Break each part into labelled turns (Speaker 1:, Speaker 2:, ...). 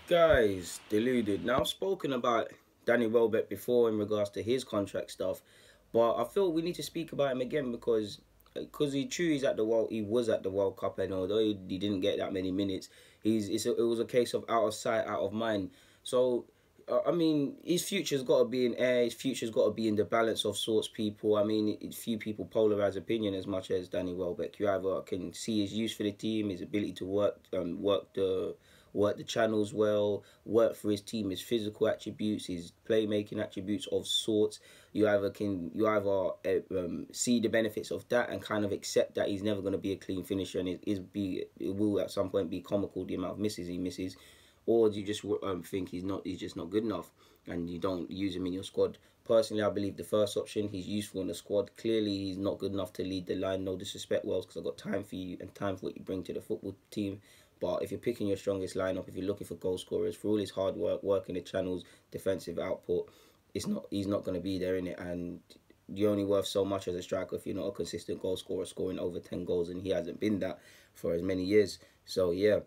Speaker 1: Guys, deluded. Now, I've spoken about Danny Welbeck before in regards to his contract stuff, but I feel we need to speak about him again because he's at the he was at the World Cup, and although he didn't get that many minutes, it was a case of out of sight, out of mind. So I mean, his future's got to be in air. His future's got to be in the balance of sorts. People, I mean, few people polarize opinion as much as Danny Welbeck. You either can see his use for the team, his ability to work the channels well, work for his team, his physical attributes, his playmaking attributes of sorts. You either see the benefits of that and kind of accept that he's never going to be a clean finisher, and it will at some point be comical the amount of misses he misses, or do you just think he's just not good enough and you don't use him in your squad? Personally, I believe the first option, he's useful in the squad. Clearly, he's not good enough to lead the line. No disrespect, Wells, because I've got time for you and time for what you bring to the football team. But if you're picking your strongest lineup, if you're looking for goal scorers, for all his hard work in the channels, defensive output, he's not going to be there in it. And you're only worth so much as a striker if you're not a consistent goal scorer, scoring over 10 goals, and he hasn't been that for as many years. So yeah,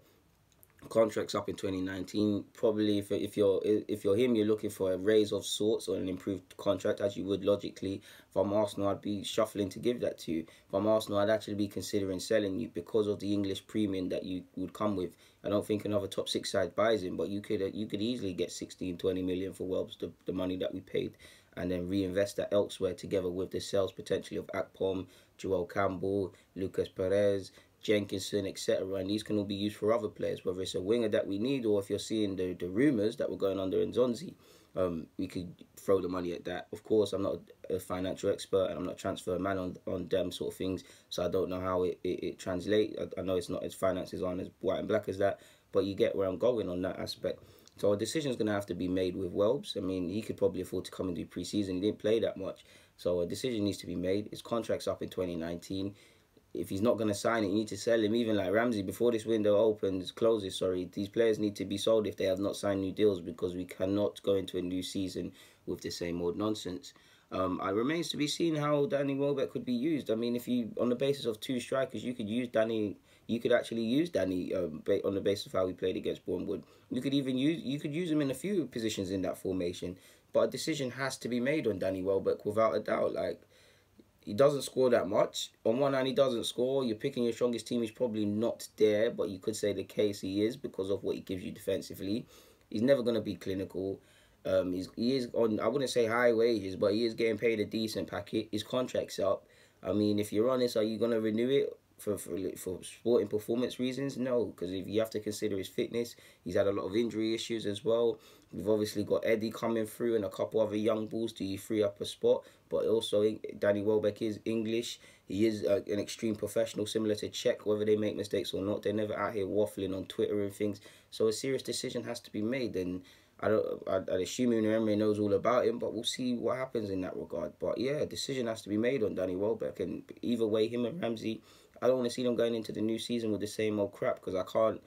Speaker 1: contract's up in 2019. Probably if you're him, you're looking for a raise of sorts or an improved contract, as you would logically. If I'm Arsenal, I'd be shuffling to give that to you. If I'm Arsenal, I'd actually be considering selling you because of the English premium that you would come with. I don't think another top six side buys him, but you could easily get 16, 20 million for Welbs, the money that we paid, and then reinvest that elsewhere together with the sales potentially of Akpom, Joel Campbell, Lucas Perez, Jenkinson, etc. And these can all be used for other players, whether it's a winger that we need, or if you're seeing the rumours that were going under in Zonzi, we could throw the money at that. Of course, I'm not a financial expert and I'm not a transfer man on them sort of things, so I don't know how it translates. I know it's not as finances aren't as white and black as that, but you get where I'm going on that aspect. So a decision's going to have to be made with Welbs. I mean, he could probably afford to come and do pre-season. He didn't play that much. So a decision needs to be made. His contract's up in 2019. If he's not going to sign it, you need to sell him. Even like Ramsey, before this window closes, these players need to be sold if they have not signed new deals, because we cannot go into a new season with the same old nonsense. It remains to be seen how Danny Welbeck could be used. I mean, if you, on the basis of two strikers, you could actually use Danny on the basis of how he played against Bournemouth. You could use him in a few positions in that formation. But a decision has to be made on Danny Welbeck without a doubt. Like, he doesn't score that much. On one hand, he doesn't score. You're picking your strongest team. He's probably not there, but you could say the case he is because of what he gives you defensively. He's never going to be clinical. He is on, I wouldn't say high wages, but he is getting paid a decent packet. His contract's up. I mean, if you're honest, are you going to renew it for sporting performance reasons? No, because if you have to consider his fitness, he's had a lot of injury issues as well. We've obviously got Eddie coming through and a couple other young bulls to free up a spot. But also, Danny Welbeck is English. He is an extreme professional, similar to Czech, whether they make mistakes or not. They're never out here waffling on Twitter and things. So a serious decision has to be made. And I'd assume Emery knows all about him, but we'll see what happens in that regard. But yeah, a decision has to be made on Danny Welbeck. And either way, him and Ramsey, I don't want to see them going into the new season with the same old crap, because I can't.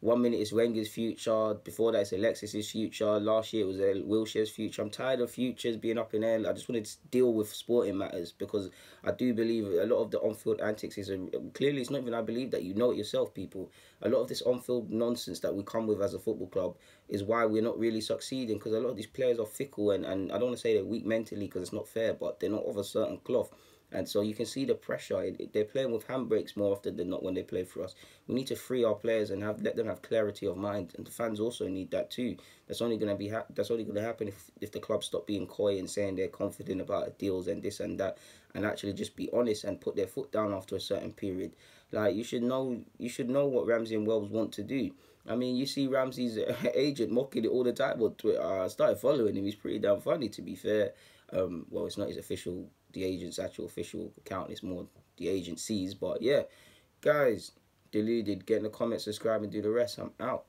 Speaker 1: 1 minute it's Wenger's future, before that it's Alexis's future, last year it was Wilshere's future. I'm tired of futures being up in air. I just wanted to deal with sporting matters, because I do believe a lot of the on-field antics is clearly, it's not even I believe that, you know it yourself, people. A lot of this on-field nonsense that we come with as a football club is why we're not really succeeding, because a lot of these players are fickle, and I don't want to say they're weak mentally because it's not fair, but they're not of a certain cloth. And so you can see the pressure. They're playing with handbrakes more often than not when they play for us. We need to free our players and let them have clarity of mind. And the fans also need that too. That's only going to happen if the club stop being coy and saying they're confident about deals and this and that, and actually just be honest and put their foot down after a certain period. Like, you should know what Ramsey and Wells want to do. I mean, you see Ramsey's agent mocking it all the time on Twitter. I started following him. He's pretty damn funny, to be fair. Well, it's not his the agent's actual official account. It's more the agent sees. But yeah, guys, deluded. Get in the comments, subscribe, and do the rest. I'm out.